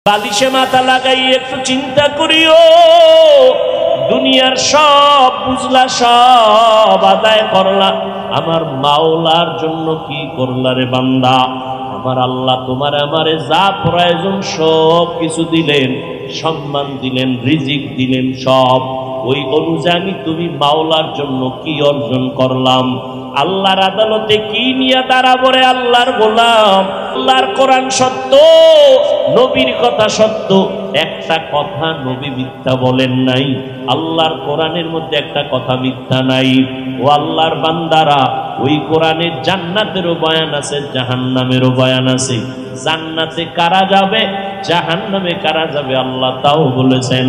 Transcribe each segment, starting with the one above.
বালিশে মাথা লাগাই একটু চিন্তা করিও, দুনিয়ার সব বুঝলা, সব আদায় করলা, আমার মাওলার জন্য কি করলা রে বান্দা? আমার আল্লাহ তোমার আমারে যা প্রয়োজন সব কিছু দিলেন, সম্মান দিলেন, রিজিক দিলেন, সব ওই অনুযায়ী তুমি মাওলার জন্য কি অর্জন করলাম? আল্লাহর আদালতে কি নিয়ে দাঁড়াবো রে আল্লাহর গোলাম? আল্লাহর কোরআন সত্য, নবীর কথা সত্য, একটা কথা নবী মিথ্যা বলেন নাই, আল্লাহর কোরআনের মধ্যে একটা কথা মিথ্যা নাই। ও আল্লাহর বান্দারা, ওই কোরআনের জান্নাতেরও বয়ান আছে, জাহান্নামেরও বয়ান আছে। জান্নাতে কারা যাবে, জাহান্নামে কারা যাবে, আল্লাহ তাও বলেছেন,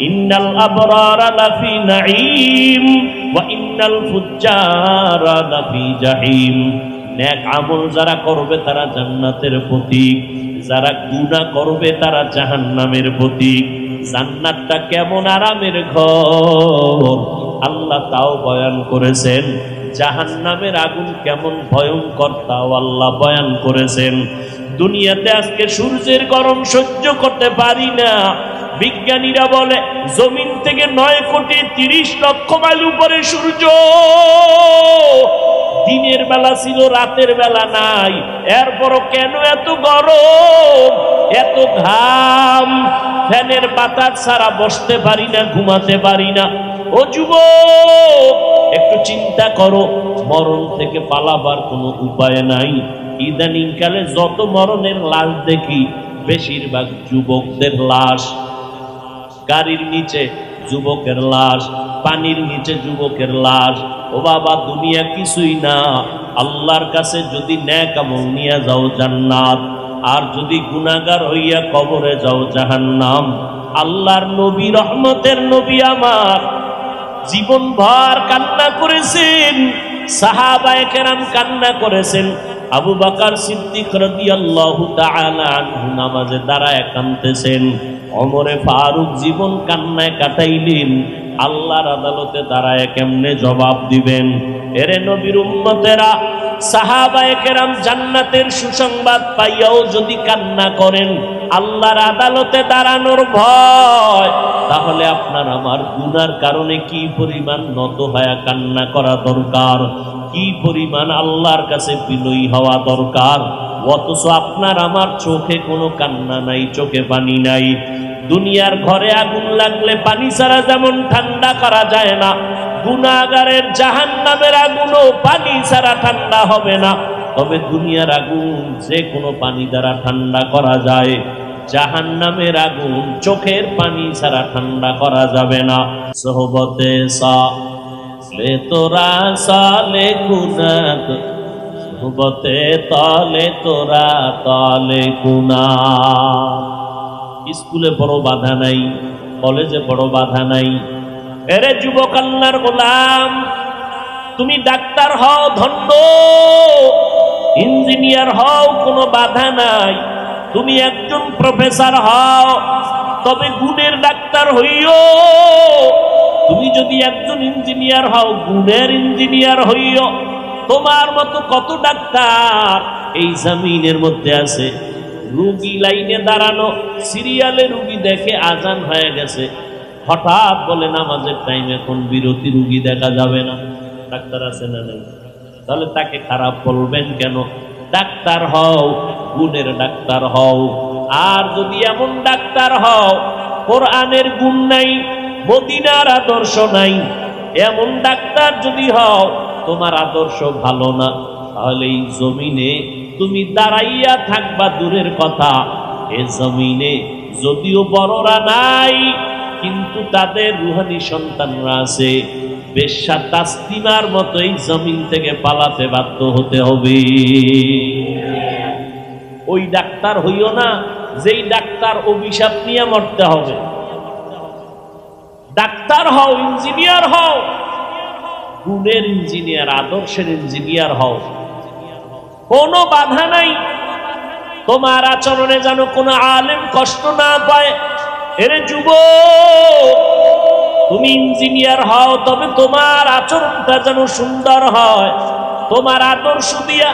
ইন্নাল আবরারা লাফি নাঈম ওয়া ইন্নাল ফুজ্জারা লাফি জাহিম। নেক আমল যারা করবে তারা জান্নাতের প্রতীক, যারা গুনাহ করবে তারা জাহান্নামের প্রতীক। জান্নাতটা কেমন আরামের ঘর আল্লাহ তাও বয়ান করেছেন, জাহান্নামের আগুন কেমন ভয়ঙ্কর তাও আল্লাহ বয়ান করেছেন। দুনিয়াতে আজকে সূর্যের গরম সহ্য করতে পারি না। বিজ্ঞানীরা বলে জমিন থেকে 9,30,00,000 মাইল উপরে সূর্য, দিনের বেলা ছিল, রাতের বেলা নাই, এরপরও কেন এত গরম, এত ঘাম? ফ্যানের বাতাস ছাড়া বসতে পারি না, ঘুমাতে পারি না। ও যুবক, একটু চিন্তা করো, মরণ থেকে পালাবার কোনো উপায় নাই। ইদানিং কালে যত মরণের লাশ দেখি, বেশিরভাগ যুবকদের লাশ। গাড়ির নিচে যুবকের লাশ, পানির নিচে যুবকের লাশ। ও বাবা, দুনিয়া কিছুই না। আল্লাহর কাছে যদি নেক আমল নিয়ে যাও জান্নাত, আর যদি গুনাহগার হইয়া কবরে যাও জাহান্নাম। আল্লাহর নবী, রহমতের নবী আমার, জীবনভর কান্না করেছেন, সাহাবায়ে কেরাম কান্না করেছেন। আবু বকর সিদ্দিক রাদিয়াল্লাহু তাআলা আনহু নামাজে দাঁড়ায় কাঁদতেছেন, ওমরে ফারুক জীবন কান্নায় কাটাইলেন। আল্লাহর আদালতে দাঁড়ায় কেমনে জবাব দিবেন? এরে নবীর উম্মতেরা, সাহাবায়ে কেরাম জান্নাতের সুসংবাদ পাইয়াও যদি কান্না করেন আল্লাহর আদালতে দাঁড়ানোর ভয়, তাহলে আপনার আমার গুনার কারণে কি পরিমাণ নত হয়ে কান্না করা দরকার, কি পরিমাণ আল্লাহর কাছে বিনয়ী হওয়া দরকার। অথচ আপনার আমার চোখে কোনো কান্না নাই, চোখে পানি নাই। দুনিয়ার ঘরে আগুন লাগলে পানি ছাড়া যেমন ঠান্ডা করা যায় না, গুনাহগারের জাহান্নামের আগুনও পানি ছাড়া ঠান্ডা হবে না। তবে দুনিয়ার আগুন যে কোনো পানি দ্বারা ঠান্ডা করা যায়, জাহান্নামের আগুন চোখের পানি ছাড়া ঠান্ডা করা যাবে না। সোহবতে সালে তোরা সালে গুনাহ, সোহবতে তলে তোরা তলে গুনাহ। স্কুলে বড় বাধা নাই, কলেজে বড় বাধা নাই। এরে যুবক আল্লাহর গোলাম, তুমি ডাক্তার হও ধন্য, ইঞ্জিনিয়ার হও কোনো বাধা নাই। তুমি একজন প্রফেসর হও, তবে গুণের ডাক্তার হইও। তুমি যদি একজন ইঞ্জিনিয়ার হও, গুণের ইঞ্জিনিয়ার হইও। তোমার মতো কত ডাক্তার এই জমিনের মধ্যে আছে। রুগী লাইনে দাঁড়ানো, সিরিয়ালে রুগী দেখে আজান হয়ে গেছে, হঠাৎ বলে নামাজের টাইম, এখন বিরতি, রুগী দেখা যাবে না। ডাক্তার আছে না নাই? তাহলে তাকে খারাপ বলবেন কেন? ডাক্তার হও, গুণের ডাক্তার হও। আর যদি এমন ডাক্তার হও কোরআনের গুণ নাই, মদিনার আদর্শ নাই, এমন ডাক্তার যদি হও তোমার আদর্শ ভালো না, তাহলে এই জমিনে তুমি দাঁড়াইয়া থাকবা দূরের কথা। এ জমিনে যদিও বড়রা নাই, কিন্তু তাদের রুহানি সন্তানরা আছে। বেশ্যা তাসলিমার মতো এই জমিন থেকে পালাতে বাধ্য হতে হবে। ওই ডাক্তার হইও না যেই ডাক্তার অভিশাপ নিয়ে মরতে হবে। ডাক্তার হও, ইঞ্জিনিয়ার হও, গুণের ইঞ্জিনিয়ার, আদর্শের ইঞ্জিনিয়ার হও। কোনো বাধা নাই। তোমার আচরণে যেন কোনো আলেম কষ্ট না পায়। এরে যুবক, তুমি ইঞ্জিনিয়ার হও, তবে তোমার আচরণটা যেন সুন্দর হয়। তোমার আদর্শ দিয়া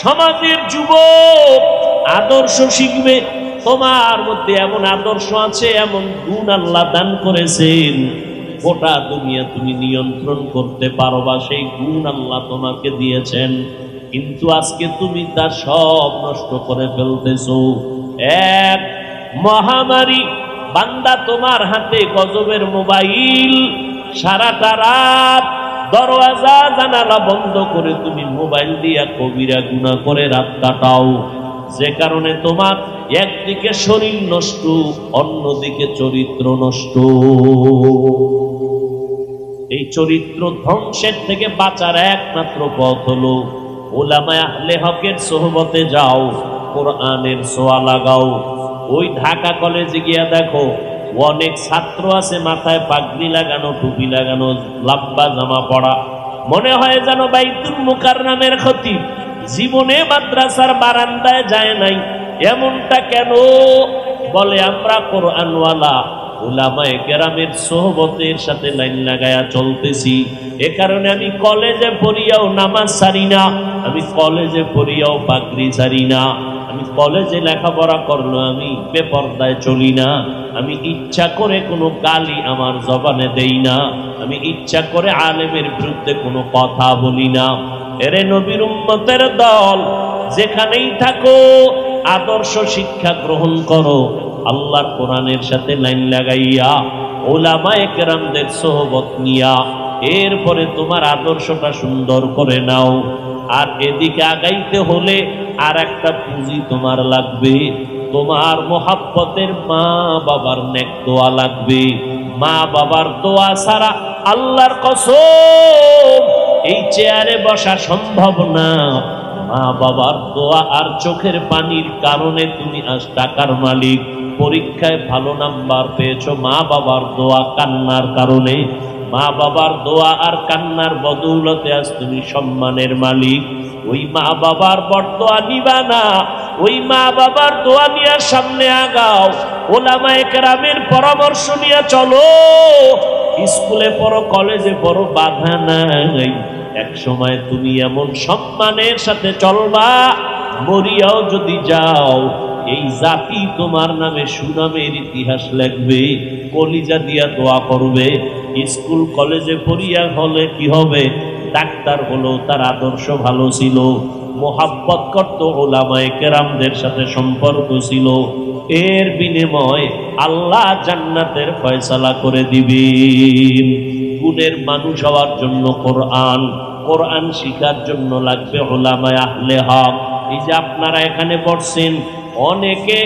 সমাজের যুবক আদর্শ শিখবে, তোমার মধ্যে এমন আদর্শ আছে, এমন গুণ আল্লাহ দান করেছেন, গোটা দুনিয়া তুমি নিয়ন্ত্রণ করতে পারবা, সেই গুণ আল্লাহ তোমাকে দিয়েছেন। কিন্তু আজকে তুমি তা সব নষ্ট করে ফেলতেছো। এক মহামারী বান্দা তোমার হাতে গজবের মোবাইল, সারাটা রাত দরওয়াজা জানালা বন্ধ করে তুমি মোবাইল দিয়া কবিরা গুনাহ করে রাত কাটাও, যে কারণে তোমার একদিকে শরীর নষ্ট, অন্যদিকে চরিত্র নষ্ট। এই চরিত্র ধ্বংসের থেকে বাঁচার একমাত্র পথ হলো উলামায়ে আহলে হকের সোহবতে যাও, কোরআনের ছোঁয়া লাগাও। ওই ঢাকা কলেজে গিয়া দেখো, অনেক ছাত্র আছে মাথায় পাগড়ি লাগানো, টুপি লাগানো, লাম্বা জামা পরা, মনে হয় যেন বাইতুল মুকাররমের খতিব, জীবনে মাদ্রাসার বারান্দায় যায় নাই। এমনটা কেন? বলে আমরা কোরআনওয়ালা উলামায়ে কেরামের সোহবতের সাথে লাইন লাগায়া চলতেছি। এ কারণে আমি কলেজে পড়িয়াও নামাজ ছাড়ি না, আমি কলেজে পড়িয়াও পাগড়ি ছাড়ি না, আমি কলেজে লেখাপড়া করলো আমি বেপরদায় চলি না, আমি ইচ্ছা করে কোনো গালি আমার জবানে দেই না, আমি ইচ্ছা করে আলেমের বিরুদ্ধে কোনো কথা বলি না। এরে নবীর উম্মতের দল, যেখানেই থাকো আদর্শ শিক্ষা গ্রহণ করো, আল্লাহর কোরআনের সাথে লাইন লাগাইয়া উলামায়ে কেরামদের সোহবত নিয়া, এরপরে তোমার আদর্শটা সুন্দর করে নাও। আর এদিকে আগাইতে হলে আর একটা পুঁজি তোমার লাগবে, তোমার মোহাব্বতের মা বাবার নেক দোয়া লাগবে। মা বাবার দোয়া ছাড়া আল্লাহর কসম এই চেয়ারে বসা সম্ভব না। মা বাবার দোয়া আর চোখের পানির কারণে তুমি আজ টাকার মালিক, পরীক্ষায় ভালো নাম্বার পেয়েছো মা বাবার দোয়া কান্নার কারণে, মা বাবার দোয়া আর কান্নার বদৌলতে আজ তুমি সম্মানের মালিক। ওই মা বাবার বরদোয়া নিবা না, ওই মা বাবার দোয়া নিয়ে সামনে আগাও, উলামায়ে কেরামের পরামর্শ নিয়ে চলো। স্কুলে পড়ো, কলেজে পড়ো, বাধা নাই। এক সময় তুমি এমন সম্মানের সাথে চলবা, মরিয়াও যদি যাও এই জাতি তোমার নামে সুনামের ইতিহাস লিখবে, কলিজা দিয়া দোয়া করবে। স্কুল কলেজে পড়িয়া হলে কি হবে? ডাক্তার হলো, তার আদর্শ ভালো ছিল, মোহাব্বত করত, উলামায়ে কেরামদের সাথে সম্পর্ক ছিল, এর বিনিময় আল্লাহ জান্নাতের ফয়সালা করে দিবেন। গুণের মানুষ হওয়ার জন্য কোরআন, কোরআন শিখার জন্য লাগবে উলামায়ে আহলে হক। এই যে আপনারা এখানে পড়ছেন, অনেকে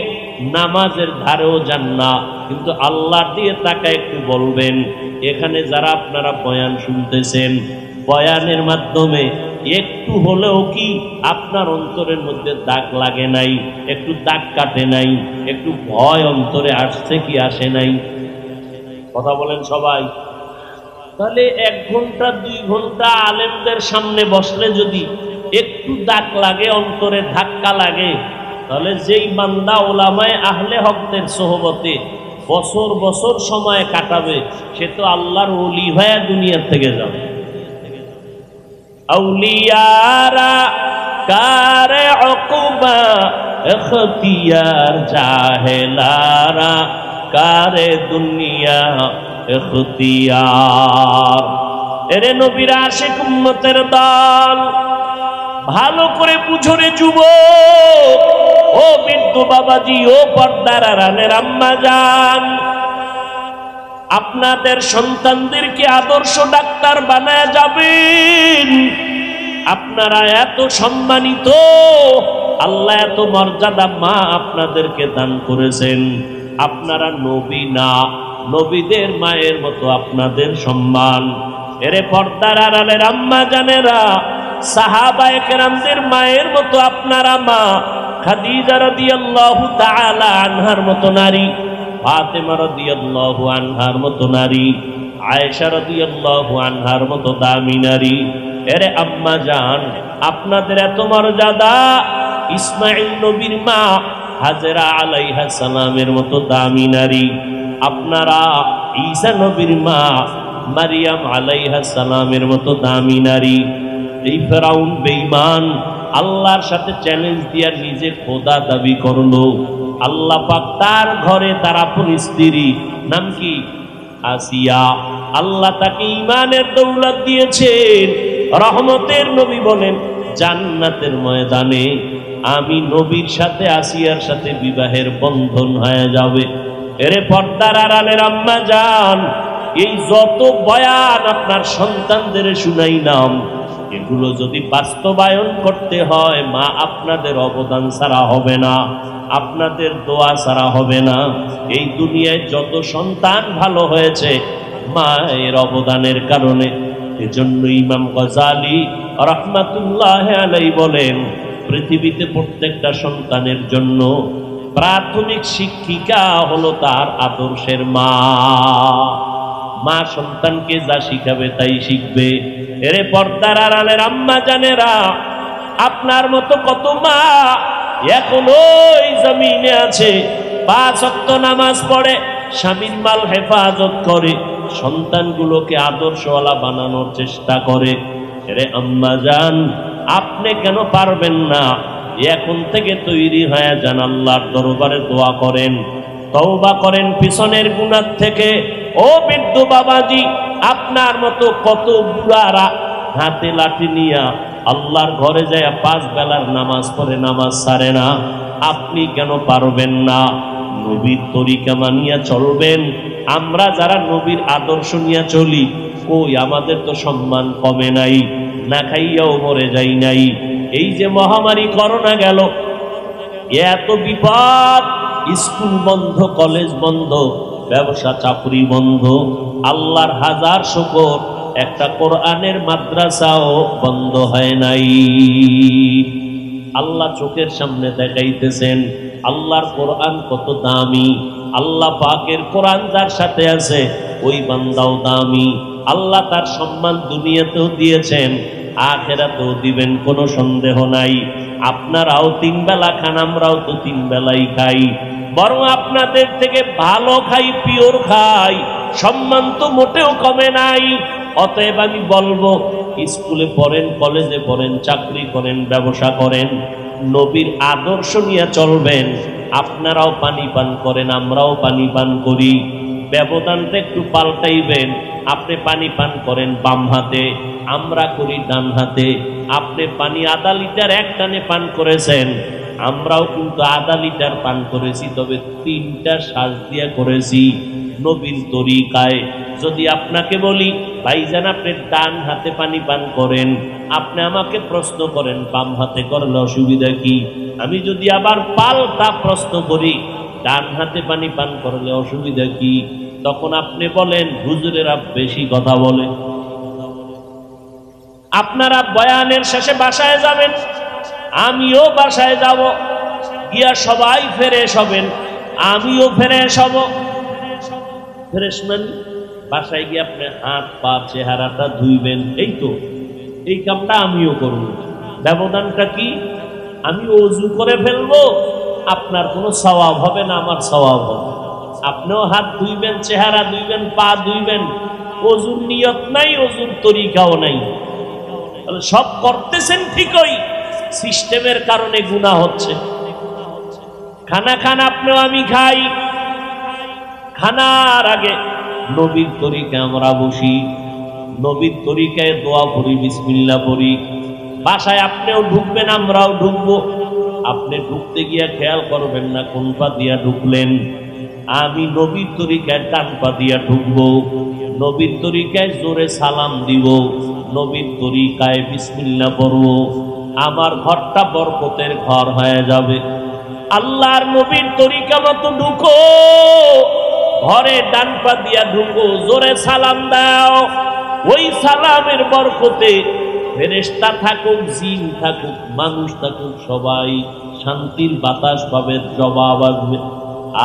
নামাজের ধারেও যান না, কিন্তু আল্লাহর দিয়ে তাকে একটু বলবেন, এখানে যারা আপনারা বয়ান শুনতেছেন, বয়ানের মাধ্যমে একটু হলেও কি আপনার অন্তরের মধ্যে দাগ লাগে নাই? একটু দাগ কাটে নাই? একটু ভয় অন্তরে আসছে কি আসে নাই? কথা বলেন সবাই। তাহলে 1 ঘন্টা 2 ঘন্টা আলেমদের সামনে বসলে যদি একটু দাগ লাগে, অন্তরে ধাক্কা লাগে, তাহলে যেই বান্দা উলামায়ে আহলে হকদের সোহবতে বছর বছর সময় কাটাবে, সে তো আল্লাহর ওলি হয়ে দুনিয়া থেকে যাবে। আউলিয়ারা কারে উকবা ইখতিয়ার, জাহেলারা কারে দুনিয়া ইখতিয়ার। এরে নবীর আশিক উম্মতের দল, ভালো করে বুঝো রে যুবক, ও বৃদ্ধ বাবাজি, ও পর্দার আড়ালের আম্মা জান, আপনাদের সন্তানদেরকে আদর্শ ডাক্তার বানায় যাবেন। আপনারা এত সম্মানিত, আল্লাহ এত মর্যাদা মা আপনাদেরকে দান করেছেন। আপনারা নবী না, নবীদের মায়ের মতো আপনাদের সম্মান। এরে পর্দার আড়ালের আম্মা জানেরা, সাহাবায়ে কেরামদের মায়ের মতো আপনারা মা। খাদিজা রাদিয়াল্লাহু তাআলা আনহার মতো নারী, ফাতেমা রাদিয়াল্লাহু আনহার মতো নারী, আয়েশা রাদিয়াল্লাহু আনহার মতো দামি নারী। এরে আম্মা জান, আপনাদের এত মর্যাদা। ইসমাঈল নবীর মা হাজেরা আলাইহিস সালামের মতো দামি নারী। আপনারা ঈসা নবীর মা মারিয়াম আলাইহিস সালামের মতো দামি নারী। এই ফেরাউন বেঈমান আল্লাহর সাথে চ্যালেঞ্জ দিয়া নিজে খোদা দাবি করলো। আল্লাহ পাক তার ঘরে তার আপন স্ত্রী, নাম কি? আসিয়া। আল্লাহ তাকে ঈমানের দৌলত দিয়েছেন। রহমতের নবী বলেন, জান্নাতের ময়দানে আমি নবীর সাথে আসিয়ার সাথে বিবাহের বন্ধন হয়ে যাবে। এরে পর্দার আড়ালের আম্মা জান, এই যত বয়ান আপনার সন্তানদের শুনাইলাম, এগুলো যদি বাস্তবায়ন করতে হয়, মা আপনাদের অবদান ছাড়া হবে না, আপনাদের দোয়া ছাড়া হবে না। এই দুনিয়ায় যত সন্তান ভালো হয়েছে মায়ের অবদানের কারণে। এজন্য ইমাম গজালি রাহমাতুল্লাহ আলাইহি বলেন, পৃথিবীতে প্রত্যেকটা সন্তানের জন্য প্রাথমিক শিক্ষিকা হলো তার আদর্শের মা। মা সন্তানকে যা শিখাবে তাই শিখবে। এরে পর্দার আড়ালের আম্মা জানেরা, আপনার মতো কত মা এখনো এই জমিনে আছে, 5 ওয়াক্ত নামাজ পড়ে, স্বামীর মাল হেফাজত করে, সন্তানগুলোকে আদর্শওয়ালা বানানোর চেষ্টা করে। এরে আম্মা জান, আপনি কেন পারবেন না? এখন থেকে তৈরি হয়ে যান, আল্লাহর দরবারে দোয়া করেন, তওবা করেন পিছনের গুনাহ থেকে। ও বৃদ্ধ বাবাজি, আপনার মতো কত বুড়ারা হাতে লাঠি নিয়া আল্লাহর ঘরে যায় 5 বেলার নামাজ পড়ে, নামাজ ছাড়ে না। আপনি কেন পারবেন না? নবীর তরিকা মানিয়া চলবেন। আমরা যারা নবীর আদর্শ নিয়ে চলি, কই আমাদের তো সম্মান কমে নাই, না খাইয়াও মরে যাই নাই। এই যে মহামারী করোনা গেল, এত বিপদ, স্কুল বন্ধ, কলেজ বন্ধ, ব্যবসা চাকরি বন্ধ, আল্লাহর হাজার শুকর একটা কোরআনের মাদ্রাসাও বন্ধ হয় নাই। আল্লাহ চোখের সামনে দেখাইতেছেন আল্লাহর কোরআন কত দামি। আল্লাহ পাকের কোরআন যার সাথে আছে ওই বান্দাও দামি। আল্লাহ তার সম্মান দুনিয়াতেও দিয়েছেন, আখিরাতেও দিবেন, কোনো সন্দেহ নাই। আপনারাও 3 বেলা খান, আমরাও তো 3 বেলাই খাই, বরং আপনাদের থেকে ভালো খাই, পিওর খাই, সম্মান তো মোটেও কমে নাই। অতএব আমি বলবো, স্কুলে পড়েন, কলেজে পড়েন, চাকরি করেন, ব্যবসা করেন, নবীর আদর্শ নিয়ে চলবেন। আপনারাও পানি পান করেন, আমরাও পানি পান করি, ব্যবধানটা একটু পাল্টাইবেন। আপনি পানি পান করেন বাম হাতে, আমরা করি ডান হাতে। আপনি পানি আধা লিটার এক টানে পান করেছেন, আমরাও কিন্তু আধা লিটার পান করেছি, তবে 3টা শ্বাস দিয়ে করেছি নবীর তরিকায়। যদি আপনাকে বলি, ভাইজান আপনি ডান হাতে পানি পান করেন, আপনি আমাকে প্রশ্ন করেন বাম হাতে করলে অসুবিধা কি? আমি যদি আবার পাল্টা প্রশ্ন করি, ডান হাতে পানি পান করলে অসুবিধা কি? তখন আপনি বলেন হুজুরেরা বেশি কথা বলে। আপনারা বয়ানের শেষে বাসায় যাবেন, আমিও বাসায় যাব, গিয়া সবাই ফ্রেশ হবেন, আমিও ফ্রেশ হব। ফ্রেশ মানে বাসায় গিয়ে আপনি হাত পা চেহারাটা ধুইবেন, এই তো এই কামটা আমিও করব। ব্যবধানটা কি? আমি ওযু করে ফেলবো, আপনার কোনো সওয়াব হবে না, আমার সওয়াব হবে। আপনিও হাত ধুইবেন, চেহারা ধুইবেন, পা ধুইবেন, ওযুর নিয়ত নাই, ওযুর তরিকাও নাই। তাহলে সব করতেছেন ঠিকই, সিস্টেমের কারণে গুনাহ হচ্ছে। খানা খান, আপনিও আমি খাই, খানার আগে নবীর তরিকায় আমরা বসি, নবীর তরিকায় দোয়া পড়ি, বিসমিল্লাহ পড়ি। বাসায় আপনিও ঢুকবেন, আমরাও ঢুকবো। আপনি ঢুকতে গিয়া খেয়াল করবেন না কোন পা দিয়া ঢুকলেন। আমি নবীর তরিকায় ডান পা দিয়া ঢুকবো, নবীর তরিকায় জোরে সালাম দিব, নবীর তরিকায় বিসমিল্লাহ পড়বো। আমার ঘরটা বরকতের ঘর হয়ে যাবে। আল্লাহর নবীর তরিকা মতো ঢুকো, ঘরে ডান পা দিয়া ঢুকো, জোরে সালাম দাও। ওই সালামের বরকতে ফেরেশতা থাকুক, জিন থাকুক, মানুষ থাকুক, সবাই শান্তির বাতাস পাবে, জবাব আসবে।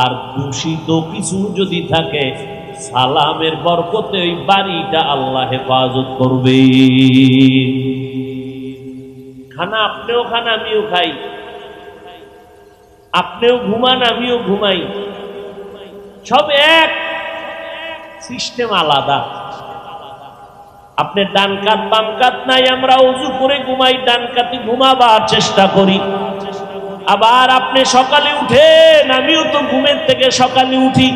আর দূষিত কিছু যদি থাকে, সালামের বরকতে ওই বাড়িটা আল্লাহ হেফাজত করবে। খানা আপনিও খান, আমিও খাই, আপনিও ঘুমান, আমিও ঘুমাই, সব এক, সিস্টেম আলাদা। আপনি ডান কাত বাম কাত নাই, আমরা ওযু করে ঘুমাই, ডান কাতে ঘুমাবার চেষ্টা করি। আবার আপনি সকালে উঠেন, আমিও তো ঘুমের থেকে সকালে উঠি।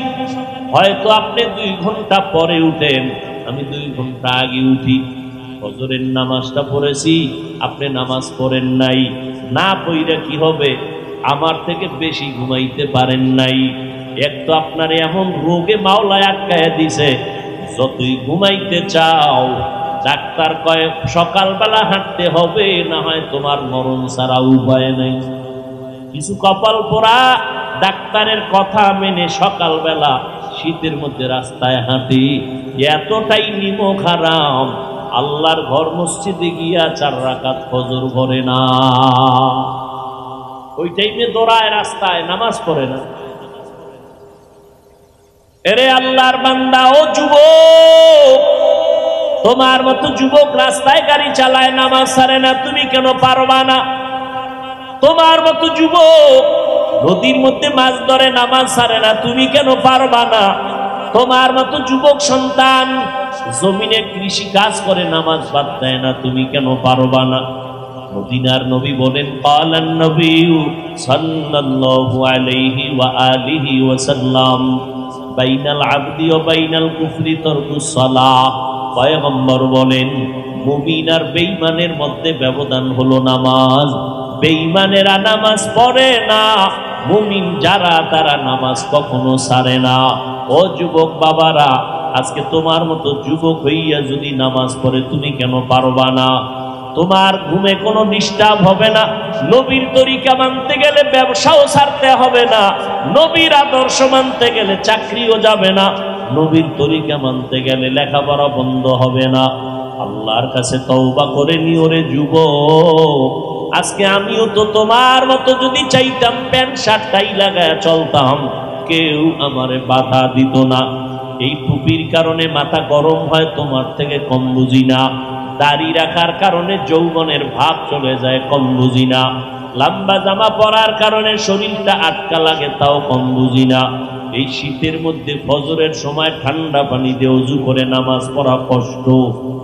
হয়তো আপনি 2 ঘন্টা পরে উঠেন, আমি 2 ঘন্টা আগে উঠি। ফজরের নামাজটা পড়েছি, আপনি নামাজ পড়েন নাই। না পড়লে কি হবে? আমার থেকে বেশি ঘুমাইতে পারেন নাই। এক তো আপনার এমন রোগে মাওলায় আটকায় দিছে, যতই ঘুমাইতে চাও ডাক্তার কয় সকালবেলা হাঁটতে হবে, না হয় তোমার মরণ ছাড়া উপায় নেই। কিছু কপাল পোড়া ডাক্তারের কথা মেনে সকালবেলা শীতের মধ্যে রাস্তায় হাঁটি, এতটাই নিমক হারাম, আল্লাহর ঘর মসজিদে গিয়া 4 রাকাত ফজর পড়ে না। ওই টাইমে দৌড়ায় রাস্তায়, নামাজ পড়ে না। এরে আল্লাহর বান্দা, ও যুবক, তোমার মতো যুবক রাস্তায় গাড়ি চালায়, নামাজ ছাড়ে না, তুমি কেন পারবা না? তোমার মতো যুবক নদীর মধ্যে মাছ ধরে, নামাজ ছাড়ে না, তুমি কেন পারবা না? তোমার মতো যুবক সন্তান জমিনে কৃষি কাজ করে, নামাজ বাদ দেয় না, তুমি কেন পারবা না? মদিনার নবী বলেন, ক্বালান নবিয়্যু সাল্লাল্লাহু আলাইহি ওয়া আলিহি ওয়াসাল্লাম, বাইনাল আবদি ওয়া বাইনাল কুফরি তারকুস সালাহ। পয়গম্বর বলেন, মুমিন আর বেঈমানের মধ্যে ব্যবধান হলো নামাজ। বেঈমানেরা নামাজ পড়ে না, মুমিন যারা তারা নামাজ কখনো ছাড়ে না। ও যুবক বাবারা, আজকে তোমার মতো যুবক হইয়া যদি নামাজ পড়ে, তুমি কেন পারবা না? তোমার ঘুমে কোনো ডিস্টার্ব হবে না। নবীর তরিকা মানতে গেলে ব্যবসাও ছাড়তে হবে না। নবীর আদর্শ মানতে গেলে চাকরিও যাবে না। নবীর তরিকা মানতে গেলে লেখাপড়া বন্ধ হবে না। আল্লাহর কাছে তওবা করে নিও রে যুবক। আজকে আমিও তো তোমার মতো যদি চাইতাম প্যান্ট শার্ট টাই লাগায় চলতাম, কেউ আমারে বাধা দিত না। এই টুপির কারণে মাথা গরম হয়, তোমার থেকে কম বুঝি না। দাড়ি রাখার কারণে যৌবনের ভাব চলে যায়, কম বুঝি না। লম্বা জামা পরার কারণে শরীরটা আটকা লাগে, তাও কম বুঝি না। এই শীতের মধ্যে ফজরের সময় ঠান্ডা পানি দিয়ে ওযু করে নামাজ পড়া কষ্ট,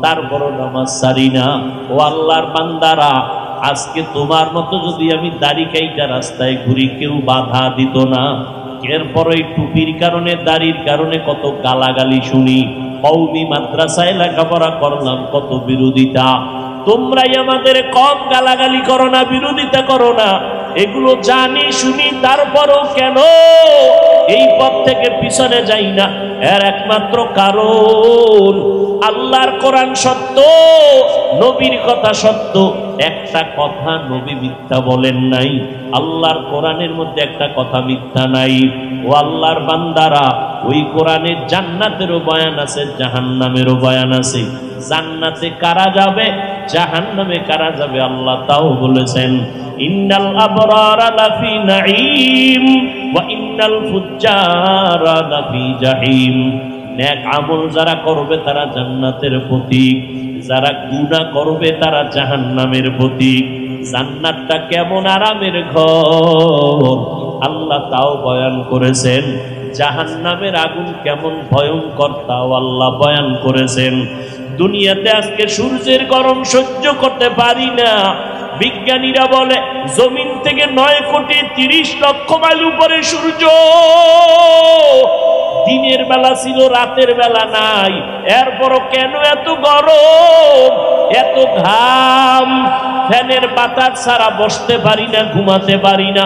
তারপরও নামাজ ছাড়ি না। ও আল্লাহর বান্দারা, আজকে তোমার মতো যদি আমি দাড়ি কাইটা রাস্তায় ঘুরি, কেউ বাধা দিত না। এরপর এই টুপির কারণে, দাড়ির কারণে কত গালাগালি শুনি। কওমি মাদ্রাসায় লেখাপড়া করলাম, কত বিরোধিতা। তোমরাই আমাদের কম গালাগালি করো না, বিরোধিতা করো না, এগুলো জানি শুনি, তারপরও কেন এই পথ থেকে পিছনে যাই না? এর একমাত্র কারণ, আল্লাহর কোরআন সত্য, নবীর কথা সত্য। একটা কথা নবী মিথ্যা বলেন নাই, আল্লাহর কোরআনের মধ্যে একটা কথা মিথ্যা নাই। ও আল্লাহর বান্দারা, ওই কোরআনে জান্নাতেরও বয়ান আছে, জাহান্নামেরও বয়ান আছে। জান্নাতে কারা যাবে, জাহান্নামে কারা যাবে, আল্লাহ তাও বলেছেন। ইন্নাল আবরারা লাফি নাঈম ওয়া ইন্নাল ফুজ্জারা লাফি জাহিম। নেক আমল যারা করবে তারা জান্নাতের প্রতীক, যারা গুনাহ করবে তারা জাহান্নামের প্রতীক। জান্নাতটা কেমন আরামের ঘর, আল্লাহ তাও বয়ান করেছেন। জাহান্নামের আগুন কেমন ভয়ঙ্কর, তাও আল্লাহ বয়ান করেছেন। দুনিয়াতে আজকে সূর্যের গরম সহ্য করতে পারি না। বিজ্ঞানীরা বলে জমিন থেকে 9,30,00,000 মাইল উপরে সূর্য। দিনের বেলা ছিল, রাতের বেলা নাই, এরপরও কেন এত গরম, এত ঘাম? ফ্যানের বাতাস ছাড়া বসতে পারি না, ঘুমাতে পারি না।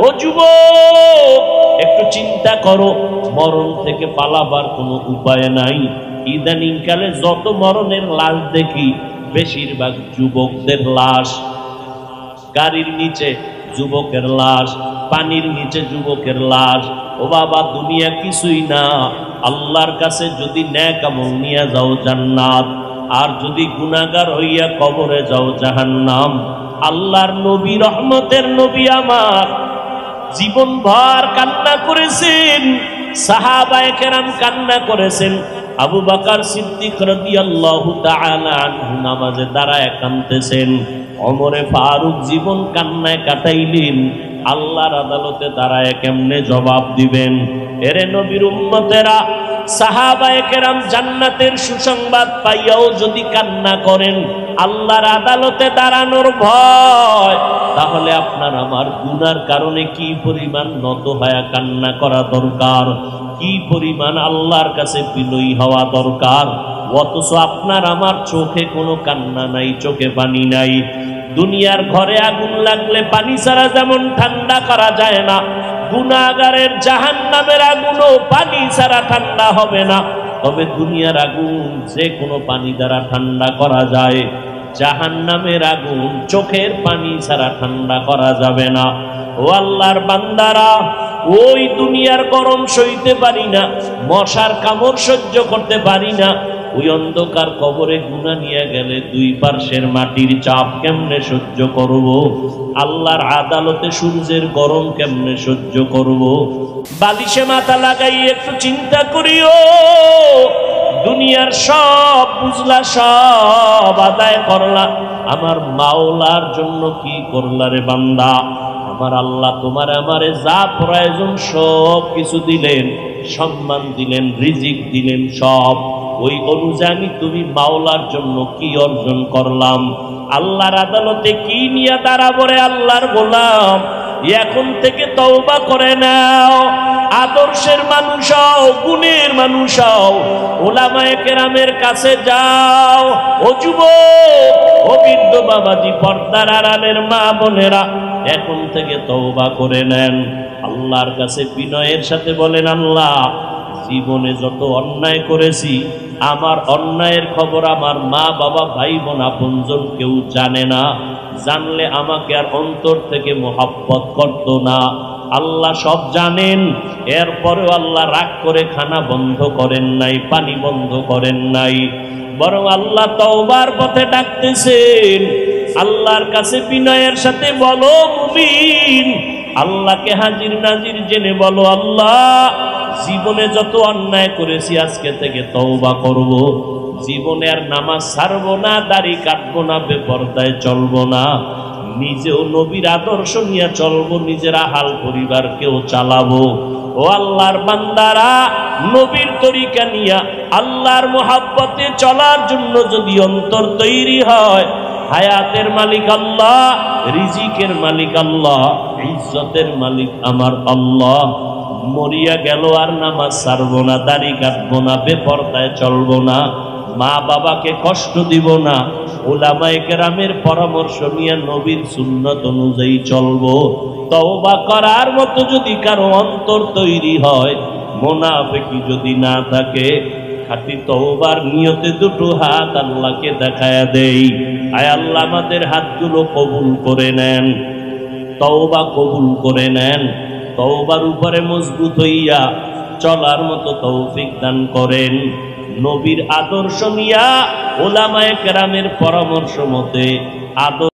ও যুবক, একটু চিন্তা করো, মরণ থেকে পালাবার কোনো উপায় নাই। ইদানিং কালে যত মরণের লাশ দেখি, বেশিরভাগ যুবকদের লাশ। গাড়ির নিচে যুবকের লাশ, পানির নিচে যুবকের লাশ। ও বাবা, দুনিয়া কিছুই না। আল্লাহর কাছে যদি নেক আমল নিয়ে যাও জান্নাত, আর যদি গুনাহগার হইয়া কবরে যাও জাহান্নাম। আল্লাহর নবী, রহমতের নবী আমার, জীবনভর কান্না করেছেন, সাহাবায়ে কেরাম কান্না করেছেন। আবু বকর সিদ্দিক রাদিয়াল্লাহু তাআলা আনহু নামাজে দাঁড়ায় কাঁদতেছেন। ওমরে ফারুক জীবন কান্নায় কাটাইলেন, আল্লাহর আদালতে দাঁড়ায় কেমনে জবাব দিবেন? এরে নবীর উম্মতেরা, সাহাবায়ে কেরাম জান্নাতের সুসংবাদ পাইয়াও যদি কান্না করেন আল্লাহর আদালতে দাঁড়ানোর ভয়, তাহলে আপনার আমার গুনার কারণে কি পরিমাণ নত হয়ে কান্না করা দরকার, কি পরিমাণ আল্লাহর কাছে বিনয়ী হওয়া দরকার। অথচ আপনার আমার চোখে কোনো কান্না নাই, চোখে পানি নাই। দুনিয়ার ঘরে আগুন লাগলে পানি ছাড়া যেমন ঠান্ডা করা যায় না, গুনাহগারের জাহান্নামের আগুনও পানি ছাড়া ঠান্ডা হবে না। তবে দুনিয়ার আগুন যে কোনো পানি দ্বারা ঠান্ডা করা যায়, জাহান্নামের আগুন চোখের পানি ছাড়া ঠান্ডা করা যাবে না। ও আল্লাহর বান্দারা, ওই দুনিয়ার গরম সইতে পারি না, মশার কামড় সহ্য করতে পারি না, ওই অন্ধকার কবরে গুনাহ নিয়ে গেলে দুই পার্শ্বের মাটির চাপ কেমনে সহ্য করব, আল্লাহর আদালতে সূর্যের গরম কেমনে সহ্য করব। বালিশে মাথা লাগাই একটু চিন্তা করিও, দুনিয়ার সব বুঝলা, সব আদায় করলা, আমার মাওলার জন্য কি করলা রে বান্দা? আমার আল্লাহ তোমার আমারে যা প্রয়োজন সব কিছু দিলেন, সম্মান দিলেন, রিজিক দিলেন, সব ওই অনুযায়ী তুমি মাওলার জন্য কি অর্জন করলাম? আল্লাহর আদালতে কি নিয়ে দাঁড়াবো রে আল্লাহর গোলাম? এখন থেকে তওবা করে নাও। আদর্শের মানুষ হও, গুণের মানুষ হও, উলামায়ে কেরামের কাছে যাও। ও যুবক, ও বৃদ্ধ বাবাজি, পর্দার আড়ালের মা বোনেরা, এখন থেকে তওবা করে নেন। আল্লাহর কাছে বিনয়ের সাথে বলেন, আল্লাহ, জীবনে যত অন্যায় করেছি, আমার অন্যায়ের খবর আমার মা বাবা ভাই বোন আপনজন কেউ জানে না, জানলে আমাকে আর অন্তর থেকে মোহাব্বত করত না। আল্লাহ সব জানেন, এরপরেও আল্লাহ রাগ করে খানা বন্ধ করেন নাই, পানি বন্ধ করেন নাই, বরং আল্লাহ তওবার পথে ডাকতেছেন। আল্লাহর কাছে বিনয়ের সাথে বলো মুমিন, আল্লাহকে হাজির নাজির জেনে বলো, আল্লাহ, জীবনে যত অন্যায় করেছি আজকে থেকে তওবা করব। জীবনে আর নামাজ ছাড়বো না, দাড়ি কাটবো না, বেপরদায় চলবো না, নিজেও নবীর আদর্শ নিয়ে চলবো, নিজের আহাল পরিবারকেও চালাবো। ও আল্লাহর বান্দারা, নবীর তরিকা নিয়া আল্লাহর মুহাব্বতে চলার জন্য যদি অন্তর তৈরি হয়, হায়াতের মালিক আল্লাহ, রিজিকের মালিক আল্লাহ, ইজ্জতের মালিক আমার আল্লাহ, মরিয়া গেল আর নামাজ ছাড়বো না, দাড়ি কাটবো না, বেপরদায় চলবো না, মা বাবাকে কষ্ট দিব না, উলামায়ে কেরামের পরামর্শ নিয়ে নবীর সুন্নত অনুযায়ী চলবো। তওবা করার মতো যদি কারো অন্তর তৈরি হয়, মুনাফিকি যদি না থাকে, খাঁটি তওবার নিয়তে দুটো হাত আল্লাহকে দেখায়া দেই। আয় আল্লাহ, আমাদের হাতগুলো কবুল করে নেন, তওবা কবুল করে নেন, তওবার উপরে মজবুত হইয়া চলার মতো তৌফিক দান করেন। নবীর আদর্শ নিয়া উলামায়ে কেরামের পরামর্শ মতে আদর্শ